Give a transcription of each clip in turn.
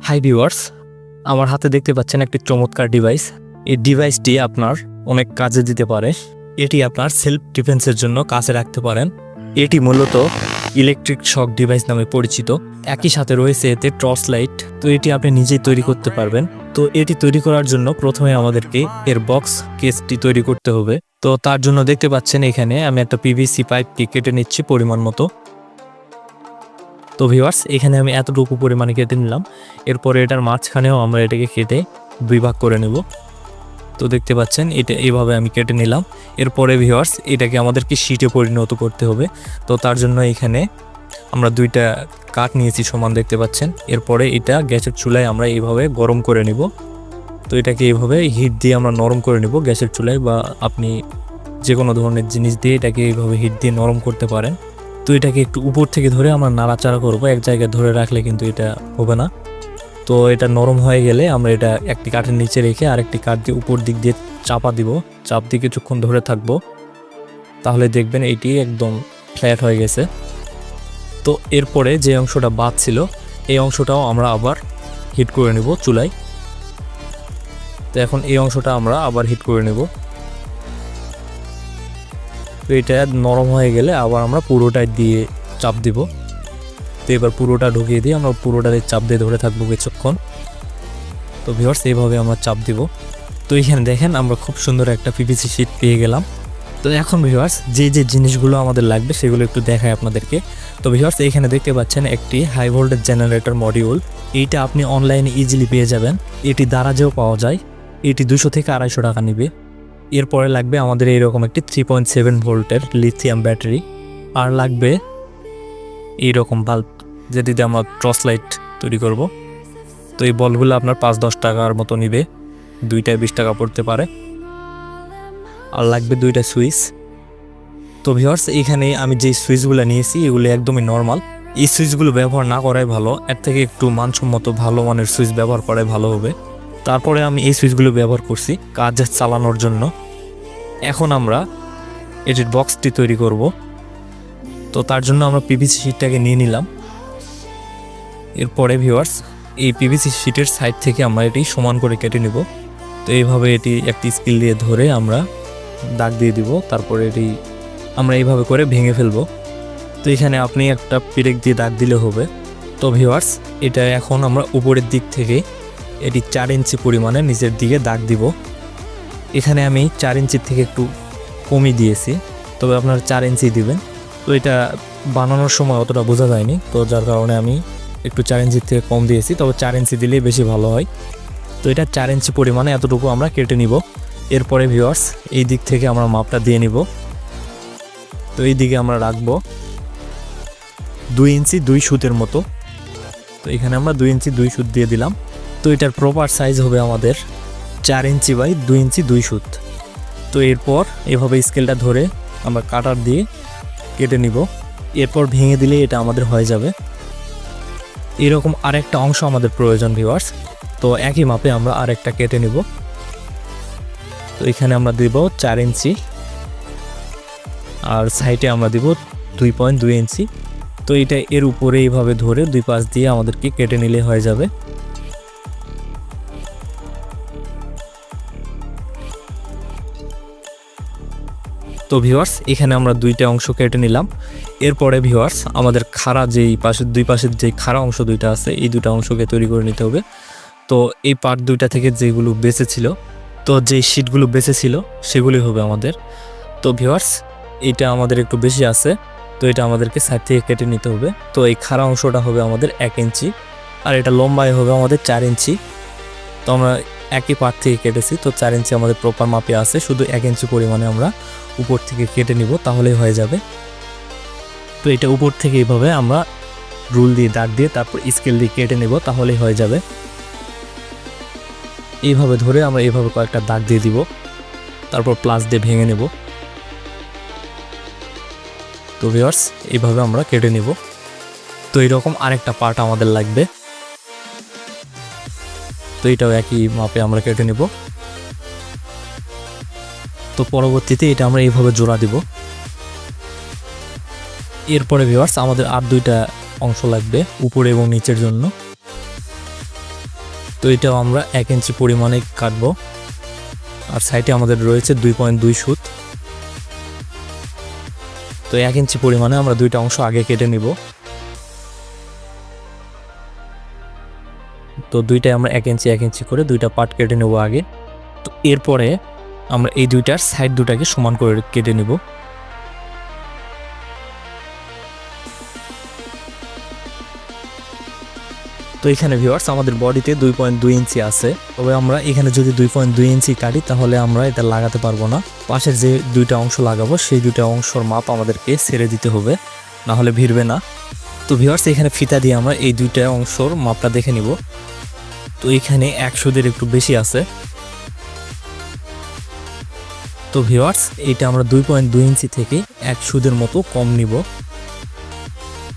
Hi viewers, আমার হাতে দেখতে পাচ্ছেন একটি চমৎকার ডিভাইস। এই ডিভাইসটি আপনার অনেক কাজে দিতে পারে। এটি আপনার সেলফ ডিফেন্সের জন্য কাছে রাখতে পারেন। এটি মূলত ইলেকট্রিক শক ডিভাইস নামে পরিচিত। একই সাথে রয়েছে এতে টর্চ লাইট। তো এটি আপনি নিজেই তৈরি করতে পারবেন। তো এটি তৈরি করার জন্য প্রথমে আমাদেরকে এর বক্স কেসটি তৈরি করতে হবে। তো তার জন্য দেখতে পাচ্ছেন এখানে আমি একটা পিভিসি পাইপটি কেটে নিচ্ছি পরিমাণ মতো। তো ভিউয়ার্স, এখানে আমি এতটুকু পরিমাণে কেটে নিলাম। এরপরে এটার মাঝখানেও আমরা এটাকে কেটে দুই ভাগ করে নেব। তো দেখতে পাচ্ছেন এটা এইভাবে আমি কেটে নিলাম। এরপরে ভিউয়ার্স, এটাকে আমাদেরকে শীটে পরিণত করতে হবে। তো তার জন্য এখানে আমরা দুইটা কাঠ নিয়েছি সমান, দেখতে পাচ্ছেন। এরপরে এটা গ্যাসের চুলায় আমরা এইভাবে গরম করে নিব। তো এটাকে এইভাবে হিট দিয়ে আমরা নরম করে নিব গ্যাসের চুলায়, বা আপনি যে কোনো ধরনের জিনিস দিয়ে এটাকে এইভাবে হিট দিয়ে নরম করতে পারেন। তো এটাকে একটু উপর থেকে ধরে আমরা নাড়াচাড়া করবো, এক জায়গায় ধরে রাখলে কিন্তু এটা হবে না। তো এটা নরম হয়ে গেলে আমরা এটা একটি কাঠের নিচে রেখে আরেকটি কাঠ দিয়ে উপর দিক দিয়ে চাপা দিব। চাপ দিয়ে কিছুক্ষণ ধরে থাকবো, তাহলে দেখবেন এটি একদম ফ্ল্যাট হয়ে গেছে। তো এরপরে যে অংশটা বাদ ছিল এই অংশটাও আমরা আবার হিট করে নেব চুলায়। তো এখন এই অংশটা আমরা আবার হিট করে নেব। তো এটা নরম হয়ে গেলে আবার আমরা পুরোটাই দিয়ে চাপ দিব। তো এবার পুরোটা ঢুকিয়ে দিয়ে আমরা পুরোটাতে চাপ দিয়ে ধরে থাকবো কিছুক্ষণ। তো ভিউয়ার্স, এইভাবে আমরা চাপ দিব। তো এখানে দেখেন আমরা খুব সুন্দর একটা পিভিসি শিট পেয়ে গেলাম। তো এখন ভিউয়ার্স, যে যে জিনিসগুলো আমাদের লাগবে সেগুলো একটু দেখাই আপনাদেরকে। তো ভিউয়ার্স, এখানে দেখতে পাচ্ছেন একটি হাই ভোল্টেজ জেনারেটর মডিউল। এইটা আপনি অনলাইনে ইজিলি পেয়ে যাবেন। এটি দারাজেও পাওয়া যায়। এটি 200 থেকে 250 টাকা নিবে। এরপরে লাগবে আমাদের এইরকম একটি 3.7 ভোল্টের লিথিয়াম ব্যাটারি। আর লাগবে এইরকম বাল্ব, যেটি দিয়ে আমরা টর্চ লাইট তৈরি করব। তো এই বলগুলো আপনার 5-10 টাকার মতো নিবে, দুইটায় 20 টাকা পড়তে পারে। আর লাগবে দুইটা সুইচ। তো ভিউয়ার্স, এখানে আমি যে সুইচগুলো নিয়েছি এগুলো একদমই নর্মাল। এই সুইচগুলো ব্যবহার না করাই ভালো, এর থেকে একটু মানসম্মত ভালো মানের সুইচ ব্যবহার করাই ভালো হবে। তারপরে আমি এই সুইচগুলো ব্যবহার করছি কাজ চালানোর জন্য। এখন আমরা এটির বক্সটি তৈরি করব। তো তার জন্য আমরা পিভিসি শিটটাকে নিয়ে নিলাম। এরপরে ভিউয়ার্স, এই পিভিসি শিটের সাইড থেকে আমরা এটি সমান করে কেটে নিব। তো এইভাবে এটি একটি স্কেল দিয়ে ধরে আমরা দাগ দিয়ে দিব। তারপরে এটি আমরা এইভাবে করে ভেঙে ফেলবো। তো এখানে আপনি একটা পিরেক দিয়ে দাগ দিলে হবে। তো ভিউয়ার্স, এটা এখন আমরা উপরের দিক থেকে এটি 4 ইঞ্চি পরিমাণে নিচের দিকে দাগ দিব। এখানে আমি 4 ইঞ্চির থেকে একটু কমই দিয়েছি, তবে আপনারা 4 ইঞ্চি দিবেন। তো এটা বানানোর সময় অতটা বোঝা যায়নি, তো যার কারণে আমি একটু 4 ইঞ্চির থেকে কম দিয়েছি, তবে 4 ইঞ্চি দিলেই বেশি ভালো হয়। তো এটা 4 ইঞ্চি পরিমাণে এতটুকু আমরা কেটে নিব। এরপরে ভিউয়ার্স, এই দিক থেকে আমরা মাপটা দিয়ে নিব। তো এই দিকে আমরা রাখবো 2 ইঞ্চি 2 সুতের মতো। তো এখানে আমরা 2 ইঞ্চি 2 সুত দিয়ে দিলাম। তো এটার প্রপার সাইজ হবে আমাদের 4 ইঞ্চি বাই 2 ইঞ্চি 2 সুত। তো এরপর এভাবে স্কেলটা ধরে আমরা কাটার দিয়ে কেটে নিব। এরপর ভেঙে দিলে এটা আমাদের হয়ে যাবে। এরকম আরেকটা অংশ আমাদের প্রয়োজন ভিউয়ার্স। তো একই মাপে আমরা আরেকটা কেটে নিব। তো এখানে আমরা দিব 4 ইঞ্চি, আর সাইডে আমরা দিব 2.2 ইঞ্চি। তো এটা এর উপরে এইভাবে ধরে দুই পাশ দিয়ে আমাদেরকে কেটে নিলে হয়ে যাবে। তো ভিউয়ার্স, এখানে আমরা দুইটা অংশ কেটে নিলাম। এরপরে ভিউয়ার্স, আমাদের খাড়া যেই পাশের দুই পাশের যে খাড়া অংশ দুইটা আছে, এই দুটা অংশকে তৈরি করে নিতে হবে। তো এই পার্ট দুইটা থেকে যেগুলো বেঁচে ছিল, তো যেই শিটগুলো বেঁচে ছিল সেগুলি হবে আমাদের। তো ভিউয়ার্স, এটা আমাদের একটু বেশি আছে, তো এটা আমাদেরকে সাইড থেকে কেটে নিতে হবে। তো এই খাড়া অংশটা হবে আমাদের 1 ইঞ্চি, আর এটা লম্বায় হবে আমাদের 4 ইঞ্চি। তো আমরা একই পার্ট থেকে কেটেছি, তো 4 ইঞ্চি আমাদের প্রপার মাপে আছে। শুধু 1 ইঞ্চি পরিমাণে আমরা উপর থেকে কেটে নিব, তাহলেই হয়ে যাবে। তো এটা উপর থেকে এইভাবে আমরা রুল দিয়ে দাগ দিয়ে তারপর স্কেল দিয়ে কেটে নেব, তাহলেই হয়ে যাবে। এইভাবে ধরে আমরা এইভাবে কয়েকটা দাগ দিয়ে দিব, তারপর প্লাস দিয়ে ভেঙে নেব। তো ভিউয়ার্স, এইভাবে আমরা কেটে নিব। তো এইরকম আরেকটা পার্ট আমাদের লাগবে। তো এটাও একই মাপে আমরা কেটে নেব। তো পরবর্তীতে এটা আমরা এইভাবে জোড়া দিব। এরপরে ভিউয়ার্স, আমাদের আর দুইটা অংশ লাগবে উপরে এবং নিচের জন্য। তো এটাও আমরা 1 ইঞ্চি পরিমাণে কাটবো। আর সাইডে আমাদের রয়েছে 2.2 সুত। তো 1 ইঞ্চি পরিমাণে আমরা দুইটা অংশ আগে কেটে নিব। তো দুইটাই আমরা 1 ইঞ্চি করে দুইটা পার্ট কেটে নেব আগে। তো এরপরে আমরা এই দুইটার সাইড দুটাকে সমান করে কেটে নিব। তো এখানে ভিউয়ার্স আমাদের বডিতে 2.2 ইঞ্চি আছে, তবে আমরা এখানে যদি 2.2 ইঞ্চি কাটি তাহলে আমরা এটা লাগাতে পারবো না। পাশের যে দুইটা অংশ লাগাবো সেই দুইটা অংশের মাপ আমাদেরকে ছেড়ে দিতে হবে, না হলে ভিড়বে না। তো ভিউয়ার্স এখানে ফিতা দিয়ে আমরা এই দুইটা অংশের মাপটা দেখে নিব। তো এখানে 100 একটু বেশি আছে। তো ভিউয়ার্স এটা আমরা 2.2 ইঞ্চি থেকে 100 মতো কম নিব,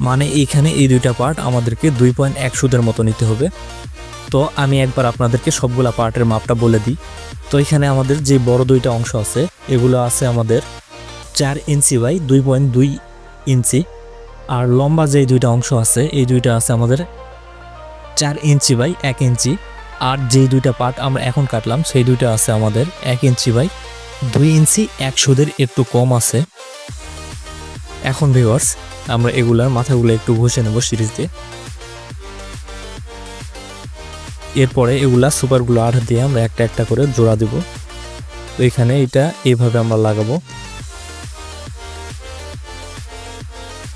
মানে এইখানে এই দুইটা পার্ট আমাদেরকে 2.1 মতো নিতে হবে। তো আমি একবার আপনাদেরকে সবগুলা পার্টের মাপটা বলে দিই। তো এখানে আমাদের যে বড় দুইটা অংশ আছে এগুলো আছে আমাদের 4 ইঞ্চি বাই 2.2 ইঞ্চি, আর লম্বা যে দুইটা অংশ আছে এই দুইটা আছে আমাদের 4 ইঞ্চি বাই 1 ইঞ্চি, আর যেই দুইটা পার্ট আমরা এখন কাটলাম সেই দুইটা আছে আমাদের 1 ইঞ্চি বাই 2 ইঞ্চি, 100 একটু কম আছে। এখন ভিউয়ার্স আমরা এগুলার মাথাগুলো একটু ঘষে নেব সিরিজ দিয়ে। এরপরে এগুলা সুপারগুলো আঠা দিয়ে আমরা একটা একটা করে জোড়া দেব। তো এখানে এটা এইভাবে আমরা লাগাবো।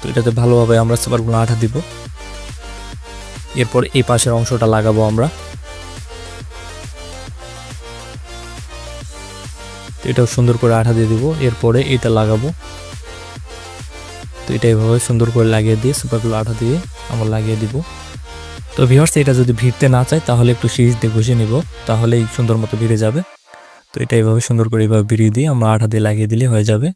তো এটাতে ভালোভাবে আমরা সুপারগুলো আঠা দিব। এরপর এই পাশের অংশটা লাগাবো আমরা। এটাও সুন্দর করে আঠা দিয়ে দিব। এরপরে এটা লাগাবো। তো এটা এইভাবে সুন্দর করে লাগিয়ে দিয়ে সুপারগুলো আঠা দিয়ে আমরা লাগিয়ে দিব। তো ভিউয়ার্স এটা যদি ভিড়তে না চায় তাহলে একটু সিরিজ দিয়ে ঘষে নিব, তাহলেই সুন্দর মতো ভিড়ে যাবে। তো এটা এইভাবে সুন্দর করে এইভাবে ভিড়িয়ে দিয়ে আমরা আঠা দিয়ে লাগিয়ে দিলে হয়ে যাবে।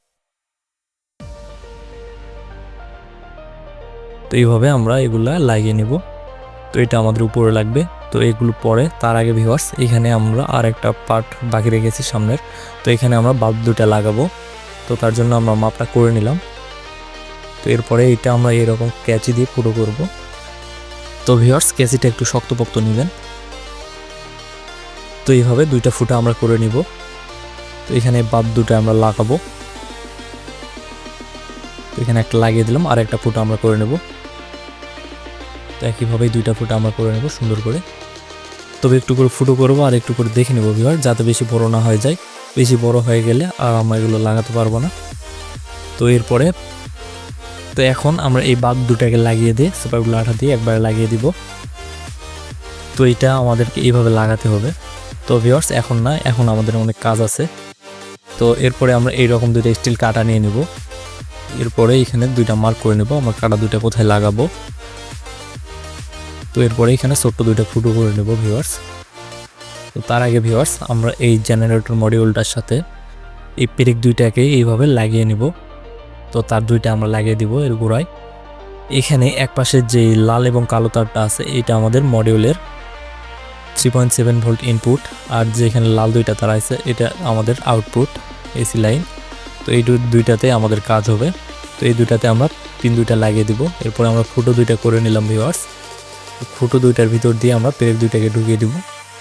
তো এইভাবে আমরা এগুলা লাগিয়ে নিব। তো এটা আমাদের উপরে লাগবে। তো এগুলো পরে তার আগে ভিউয়ার্স এখানে আমরা আর একটা পার্ট বাকি রেখেছি সামনের। তো এখানে আমরা বাল্ব দুটা লাগাবো। তো তার জন্য আমরা মাপটা করে নিলাম। তো এরপরে এটা আমরা এরকম ক্যাচি দিয়ে ফুটো করব। তো ভিউয়ার্স ক্যাচিটা একটু শক্তপোক্ত নেবেন। তো এইভাবে দুইটা ফুটা আমরা করে নিব। তো এখানে বাল্ব দুটো আমরা লাগাবো। তো এখানে একটা লাগিয়ে দিলাম, আর একটা ফুটা আমরা করে নেব। তো একইভাবে দুইটা ফুটা আমরা করে নেব সুন্দর করে। তবে একটু করে ফুটো করবো আর একটু করে দেখে নেব ভিউয়ার, যাতে বেশি বড় না হয়ে যায়। বেশি বড় হয়ে গেলে আর আমরা এগুলো লাগাতে পারবো না। তো এরপরে তো এখন আমরা এই বাল্ব দুটাকে লাগিয়ে দিয়ে সুপারগুলো আঠা দিয়ে একবারে লাগিয়ে দিব। তো এটা আমাদেরকে এইভাবে লাগাতে হবে। তো ভিউয়ার্স এখন না, এখন আমাদের অনেক কাজ আছে। তো এরপরে আমরা এইরকম দুইটা স্টিল কাটা নিয়ে নেব। এরপরে এখানে দুইটা মার্ক করে নেব আমরা কাটা দুইটা কোথায় লাগাবো। তো এরপরে এখানে ছোট্ট দুইটা ফুটো করে নেব ভিউয়ার্স। তো তার আগে ভিউয়ার্স আমরা এই জেনারেটর মডিউলটার সাথে এই পেরেক দুইটাকে এইভাবে লাগিয়ে নিব। তো তার দুইটা আমরা লাগিয়ে দিব এর গোড়ায়। এখানে এক পাশে যে লাল এবং কালো তারটা আছে এটা আমাদের মডিউলের 3.7 ভোল্ট ইনপুট, আর যেখানে লাল দুইটা তার আছে এটা আমাদের আউটপুট এসি লাইন। তো এই দুইটাতে আমাদের কাজ হবে। তো এই দুইটাতে আমরা পিন দুইটা লাগিয়ে দিব। এরপর আমরা ফুটো দুইটা করে নিলাম ভিউয়ার্স। ফুটো দুইটার ভিতর দিয়ে আমরা পেরেক দুইটাকে ঢুকিয়ে দিব।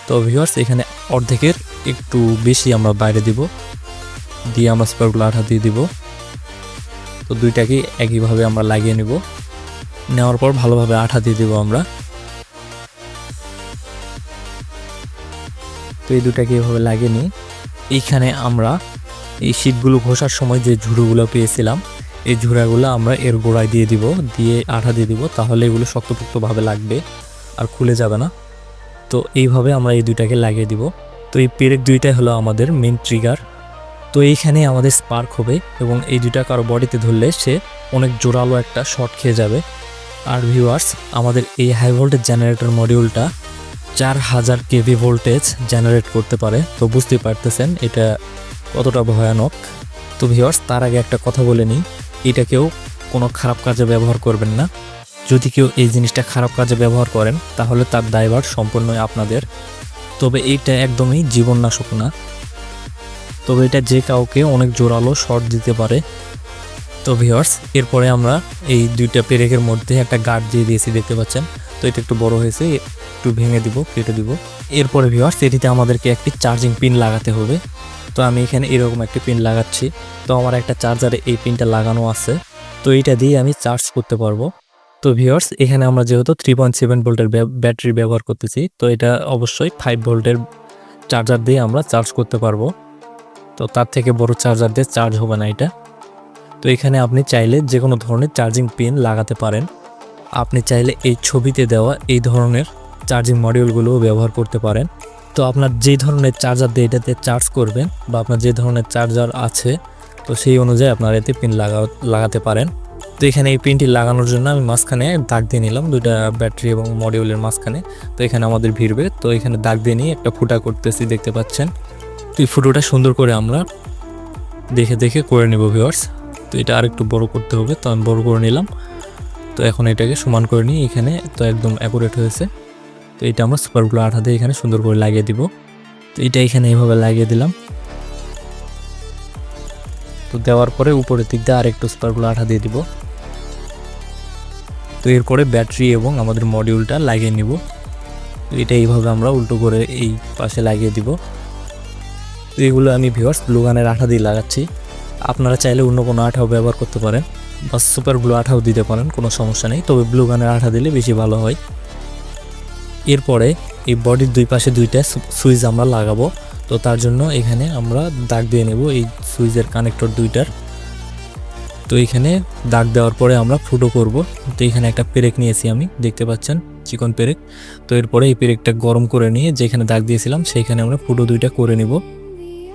তো ভিউয়ার্স এখানে অর্ধেকের একটু বেশি আমরা বাইরে দিব, দিয়ে আমরা সুপারগুলো আঠা দিয়ে দিব। তো দুইটাকে একইভাবে আমরা লাগিয়ে নিব। নেওয়ার পর ভালোভাবে আঠা দিয়ে দিব আমরা। তো এই দুটাকে এভাবে লাগিয়ে নিই। এইখানে আমরা এই শীটগুলো ঘষার সময় যে ঝুড়োগুলো পেয়েছিলাম এই ঝুড়াগুলো আমরা এর গোড়ায় দিয়ে দিব, দিয়ে আঠা দিয়ে দিব, তাহলে এগুলো শক্তপোক্তভাবে লাগবে আর খুলে যাবে না। তো এইভাবে আমরা এই দুইটাকে লাগিয়ে দিব। তো এই পেরেক দুইটাই হলো আমাদের মেন ট্রিগার। তো এইখানে আমাদের স্পার্ক হবে এবং এই দুইটা কারো বডিতে ধরলে সে অনেক জোরালো একটা শর্ট খেয়ে যাবে। আর ভিউয়ার্স আমাদের এই হাই ভোল্টেজ জেনারেটর মডিউলটা 4000 কেভি ভোল্টেজ জেনারেট করতে পারে। তো বুঝতে পারতেছেন এটা কতটা ভয়ানক। তো ভিউয়ার্স তার আগে একটা কথা বলে নিই, এটা কেউ কোনো খারাপ কাজে ব্যবহার করবেন না। যদি কেউ এই জিনিসটা খারাপ কাজে ব্যবহার করেন তাহলে তার দায়ভার সম্পূর্ণই আপনাদের। তবে এইটা একদমই জীবননাশক না, তবে এটা যে কাউকে অনেক জোরালো শর্ট দিতে পারে। তো ভিউয়ার্স এরপরে আমরা এই দুইটা পেরেকের মধ্যে একটা গার্ড দিয়ে দিয়েছি দেখতে পাচ্ছেন। তো এটা একটু বড় হয়েছে, একটু ভেঙে দিব, কেটে দিব। এরপরে ভিউয়ার্স এটিতে আমাদেরকে একটি চার্জিং পিন লাগাতে হবে। তো আমি এখানে এরকম একটি পিন লাগাচ্ছি। তো আমার একটা চার্জারে এই পিনটা লাগানো আছে, তো এইটা দিয়ে আমি চার্জ করতে পারবো। তো ভিউয়ার্স এখানে আমরা যেহেতু 3.7 ভোল্টের ব্যাটারি ব্যবহার করতেছি, তো এটা অবশ্যই 5 ভোল্টের চার্জার দিয়ে আমরা চার্জ করতে পারবো। তো তার থেকে বড় চার্জার দিয়ে চার্জ হবে না এটা। তো এখানে আপনি চাইলে যে কোনো ধরনের চার্জিং পিন লাগাতে পারেন। আপনি চাইলে এই ছবিতে দেওয়া এই ধরনের চার্জিং মডিউলগুলোও ব্যবহার করতে পারেন। তো আপনার যে ধরনের চার্জার দিয়ে এটাতে চার্জ করবেন বা আপনার যে ধরনের চার্জার আছে, তো সেই অনুযায়ী আপনার এতে পিন লাগাতে পারেন। তো এখানে এই পিনটি লাগানোর জন্য আমি মাঝখানে দাগ দিয়ে নিলাম, দুইটা ব্যাটারি এবং মডিউলের মাঝখানে। তো এখানে আমাদের ভিড়বে, তো এখানে দাগ দিয়ে নিয়ে একটা ফুটা করতেছি, দেখতে পাচ্ছেন। তো এই ফুটোটা সুন্দর করে আমরা দেখে দেখে করে নেব ভিউয়ার্স। তো এটা আরেকটু বড় করতে হবে, তো আমি বড় করে নিলাম। তো এখন এটাকে সমান করে নিই, এখানে তো একদম অ্যাকুরেট হয়েছে। তো এটা আমরা সুপার গ্লু আঠা দিয়ে এখানে সুন্দর করে লাগিয়ে দিব। তো এটা এখানে এইভাবে লাগিয়ে দিলাম। তো দেওয়ার পরে উপরের দিক দিয়ে আরেকটু সুপার গ্লু আঠা দিয়ে দিব। তো এরপরে ব্যাটারি এবং আমাদের মডিউলটা লাগিয়ে নিব। তো এটা এইভাবে আমরা উল্টো করে এই পাশে লাগিয়ে দিব। তো এগুলো আমি ভিউয়ার্স গ্লু গানের আঠা দিয়ে লাগাচ্ছি। আপনারা চাইলে অন্য কোনো আঠাও ব্যবহার করতে পারেন বা সুপার গ্লু আঠাও দিতে পারেন, কোনো সমস্যা নেই, তবে গ্লু গানের আঠা দিলে বেশি ভালো হয়। এরপরে এই বডির দুই পাশে দুইটা সুইচ আমরা লাগাবো। তো তার জন্য এখানে আমরা দাগ দিয়ে নেব এই সুইচের কানেক্টর দুইটার। তো এখানে দাগ দেওয়ার পরে আমরা ফুটো করব। তো এখানে একটা পেরেক নিয়েছি আমি, দেখতে পাচ্ছেন চিকন পেরেক। তো এরপরে এই পেরেকটা গরম করে নিয়ে যেখানে দাগ দিয়েছিলাম সেইখানে আমরা ফুটো দুইটা করে নিব।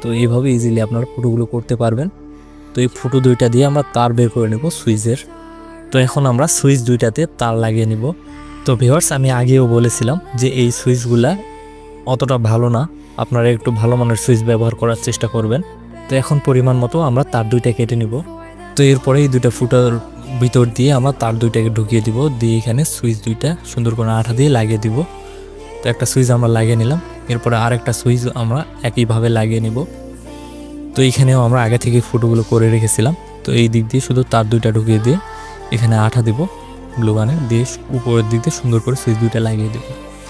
তো এইভাবে ইজিলি আপনারা ফুটোগুলো করতে পারবেন। তো এই ফুটো দুইটা দিয়ে আমরা তার বের করে নেব সুইচের। তো এখন আমরা সুইচ দুইটাতে তার লাগিয়ে নিব। তো ভিউয়ার্স আমি আগেও বলেছিলাম যে এই সুইচগুলা অতটা ভালো না, আপনারা একটু ভালো মানের সুইচ ব্যবহার করার চেষ্টা করবেন। তো এখন পরিমাণ মতো আমরা তার দুইটা কেটে নিব। তো এরপরে এই দুইটা ফুটার ভিতর দিয়ে আমরা তার দুইটাকে ঢুকিয়ে দিব, দিয়ে এখানে সুইচ দুইটা সুন্দর করে আঠা দিয়ে লাগিয়ে দিব। তো একটা সুইচ আমরা লাগিয়ে নিলাম, এরপরে আরেকটা সুইচ আমরা একইভাবে লাগিয়ে নিব। তো এইখানেও আমরা আগে থেকে ফুটোগুলো করে রেখেছিলাম। তো এই দিক দিয়ে শুধু তার দুইটা ঢুকিয়ে দিয়ে এখানে আঠা দিব, গ্লু গানে দিয়ে উপরের দিক দিয়ে সুন্দর করে সুইচ দুইটা লাগিয়ে দেব।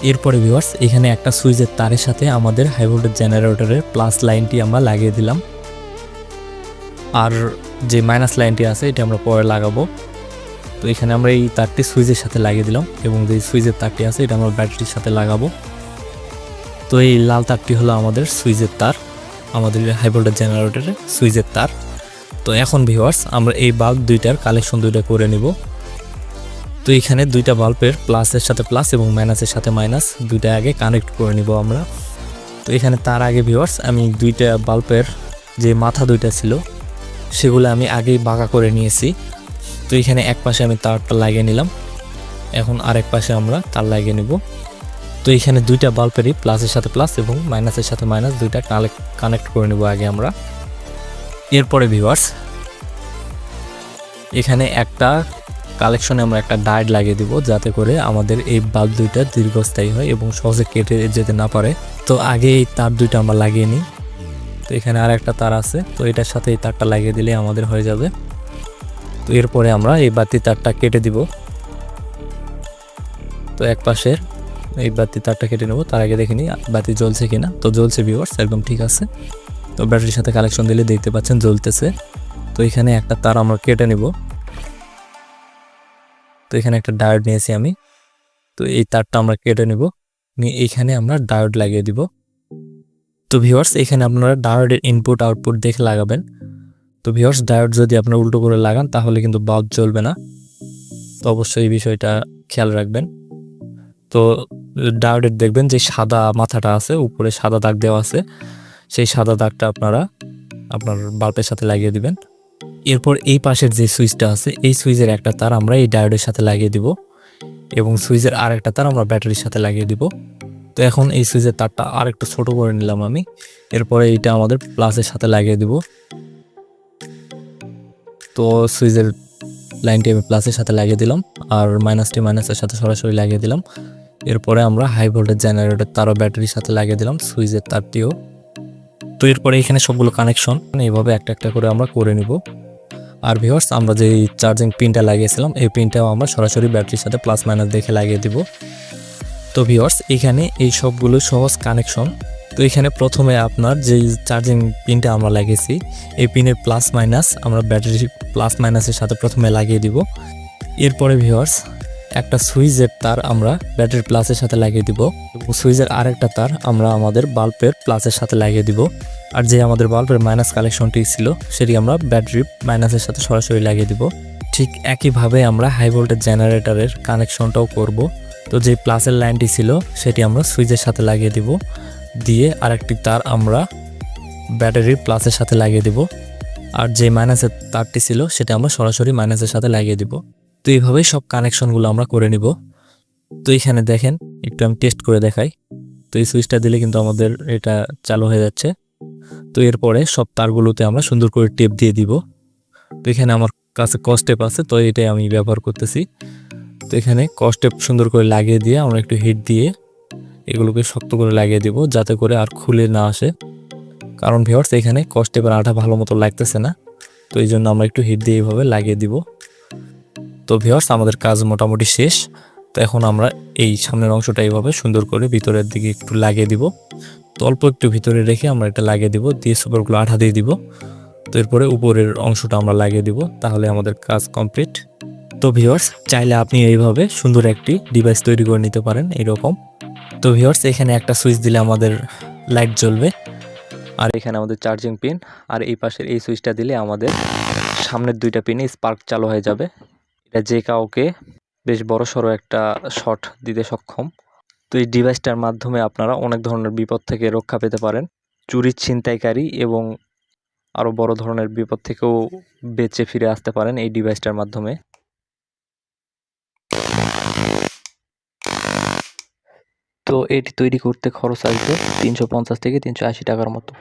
এরপরে ভিউয়ার্স এখানে একটা সুইচের তারের সাথে আমাদের হাই ভোল্টেজ জেনারেটরের প্লাস লাইনটি আমরা লাগিয়ে দিলাম, আর যে মাইনাস লাইনটি আছে এটা আমরা পরে লাগাবো। তো এখানে আমরা এই তারটি সুইচের সাথে লাগিয়ে দিলাম, এবং যে সুইচের তারটি আছে এটা আমরা ব্যাটারির সাথে লাগাবো। তো এই লাল তারটি হলো আমাদের সুইচের তার, আমাদের হাই ভোল্টেজ জেনারেটরের সুইচের তার। তো এখন ভিউয়ার্স আমরা এই বাল্ব দুইটার কালেকশন দুইটা করে নিব। তো এখানে দুইটা বাল্বের প্লাসের সাথে প্লাস এবং মাইনাসের সাথে মাইনাস দুইটা আগে কানেক্ট করে নিব আমরা। তো এখানে তার আগে ভিউয়ার্স আমি দুইটা বাল্বের যে মাথা দুইটা ছিল সেগুলো আমি আগেই বাঁকা করে নিয়েছি। তো এখানে এক পাশে আমি তারটা লাগিয়ে নিলাম, এখন আরেক পাশে আমরা তার লাগিয়ে নেব। তো এখানে দুইটা বাল্বেরই প্লাসের সাথে প্লাস এবং মাইনাসের সাথে মাইনাস দুইটা কানেক্ট করে নেব আগে আমরা। এরপরে ভিউয়ার্স এখানে একটা কালেকশনে আমরা একটা ডায়োড লাগিয়ে দিব, যাতে করে আমাদের এই বাল্ব দুইটা দীর্ঘস্থায়ী হয় এবং সহজে কেটে যেতে না পারে। তো আগে এই তার দুইটা আমরা লাগিয়ে নিই। তো এখানে আর একটা তার আছে, তো এটার সাথে এই তারটা লাগিয়ে দিলে আমাদের হয়ে যাবে। তো এরপরে আমরা এই বাতি তারটা কেটে দিব। তো এক পাশের এই বাতি তারটা কেটে নেব, তার আগে দেখে নিই বাতি জ্বলছে কিনা। তো জ্বলছে ভিউয়ার্স, একদম ঠিক আছে। তো ব্যাটারির সাথে কানেকশন দিলে দেখতে পাচ্ছেন জ্বলতেছে। তো এখানে একটা তার আমরা কেটে নেব। তো এখানে একটা ডায়োড নিয়েছি আমি, তো এই তারটা আমরা কেটে নেব, নিয়ে এইখানে আমরা ডায়োড লাগিয়ে দিব। তো ভিউয়ার্স এখানে আপনারা ডায়োডের ইনপুট আউটপুট দেখে লাগাবেন। তো ভিউয়ার্স ডায়োড যদি আপনারা উল্টো করে লাগান তাহলে কিন্তু বাল্ব জ্বলবে না, তো অবশ্যই এই বিষয়টা খেয়াল রাখবেন। তো ডায়োডের দেখবেন যে সাদা মাথাটা আছে, উপরে সাদা দাগ দেওয়া আছে, সেই সাদা দাগটা আপনারা আপনার বাল্বের সাথে লাগিয়ে দিবেন। এরপর এই পাশের যে সুইচটা আছে এই সুইচের একটা তার আমরা এই ডায়োডের সাথে লাগিয়ে দিব, এবং সুইচের আর একটা তার আমরা ব্যাটারির সাথে লাগিয়ে দিব। তো এখন এই সুইচের তারটা আর একটু ছোট করে নিলাম আমি, এরপরে এইটা আমাদের প্লাসের সাথে লাগিয়ে দিব। তো সুইচের লাইনটি আমি প্লাসের সাথে লাগিয়ে দিলাম, আর মাইনাসটি মাইনাসের সাথে সরাসরি লাগিয়ে দিলাম। এরপরে আমরা হাই ভোল্টেজ জেনারেটর তারও ব্যাটারির সাথে লাগিয়ে দিলাম, সুইচের তারটিও। তো এরপরে এখানে সবগুলো কানেকশন এইভাবে একটা একটা করে আমরা করে নিব। আর ভিউয়ার্স আমরা যে চার্জিং পিনটা লাগিয়েছিলাম এই পিনটাও আমরা সরাসরি ব্যাটারির সাথে প্লাস মাইনাস দেখে লাগিয়ে দিব। তো ভিউয়ার্স এখানে এই সবগুলো সহজ কানেকশন। তো এখানে প্রথমে আপনার যে চার্জিং পিনটা আমরা লাগিয়েছি এই পিনের প্লাস মাইনাস আমরা ব্যাটারি প্লাস মাইনাসের সাথে প্রথমে লাগিয়ে দিব। এরপরে ভিউয়ার্স একটা সুইচের তার আমরা ব্যাটারি প্লাসের সাথে লাগিয়ে দিব এবং সুইচের আরেকটা তার আমরা আমাদের বাল্বের প্লাসের সাথে লাগিয়ে দিব। আর যে আমাদের বাল্বের মাইনাস কানেকশনটি ছিল সেটি আমরা ব্যাটারি মাইনাসের সাথে সরাসরি লাগিয়ে দিব। ঠিক একইভাবে আমরা হাই ভোল্টেজ জেনারেটরের কানেকশনটাও করব। তো যে প্লাসের লাইনটি ছিল সেটি আমরা সুইচের সাথে লাগিয়ে দিব, দিয়ে আরেকটি তার আমরা ব্যাটারির প্লাসের সাথে লাগিয়ে দিব। আর যে মাইনাসের তারটি ছিল সেটা আমরা সরাসরি মাইনাসের সাথে লাগিয়ে দিব। তো এইভাবেই সব কানেকশনগুলো আমরা করে নিব। তো এখানে দেখেন একটু আমি টেস্ট করে দেখাই। তো এই সুইচটা দিলে কিন্তু আমাদের এটা চালু হয়ে যাচ্ছে। তো এরপরে সব তারগুলোতে আমরা সুন্দর করে টেপ দিয়ে দিব। তো এখানে আমার কাছে কস টেপ আছে, তো এটাই আমি ব্যবহার করতেছি। তো এখানে কস টেপ সুন্দর করে লাগিয়ে দিয়ে আমরা একটু হিট দিয়ে এগুলোকে শক্ত করে লাগিয়ে দিব যাতে করে আর খুলে না আসে। কারণ ভিউয়ার্স এখানে কস টেপের আঠা ভালো মতো লাগতেছে না, তো এই জন্য আমরা একটু হিট দিয়ে এইভাবে লাগিয়ে দিব। তো ভিউয়ার্স আমাদের কাজ মোটামুটি শেষ। তো এখন আমরা এই সামনের অংশটা এইভাবে সুন্দর করে ভিতরের দিকে একটু লাগিয়ে দিব। তো অল্প একটু ভিতরে রেখে আমরা এটা লাগিয়ে দিব, দিয়ে সুপারগুলো আঠা দিয়ে দিব। তো এরপরে উপরের অংশটা আমরা লাগিয়ে দিব, তাহলে আমাদের কাজ কমপ্লিট। তো ভিউয়ার্স চাইলে আপনি এইভাবে সুন্দর একটি ডিভাইস তৈরি করে নিতে পারেন এরকম। তো ভিউয়ার্স এখানে একটা সুইচ দিলে আমাদের লাইট জ্বলবে, আর এখানে আমাদের চার্জিং পিন, আর এই পাশের এই সুইচটা দিলে আমাদের সামনের দুইটা পিনে স্পার্ক চালু হয়ে যাবে। এটা যে কাউকে বেশ বড়সড় একটা শর্ট দিতে সক্ষম। তো এই ডিভাইসটার মাধ্যমে আপনারা অনেক ধরনের বিপদ থেকে রক্ষা পেতে পারেন। চুরি, ছিনতাইকারী এবং আরও বড় ধরনের বিপদ থেকেও বেঁচে ফিরে আসতে পারেন এই ডিভাইসটার মাধ্যমে। তো এটি তৈরি করতে খরচ আসবে 350 থেকে 380 টাকার মতো।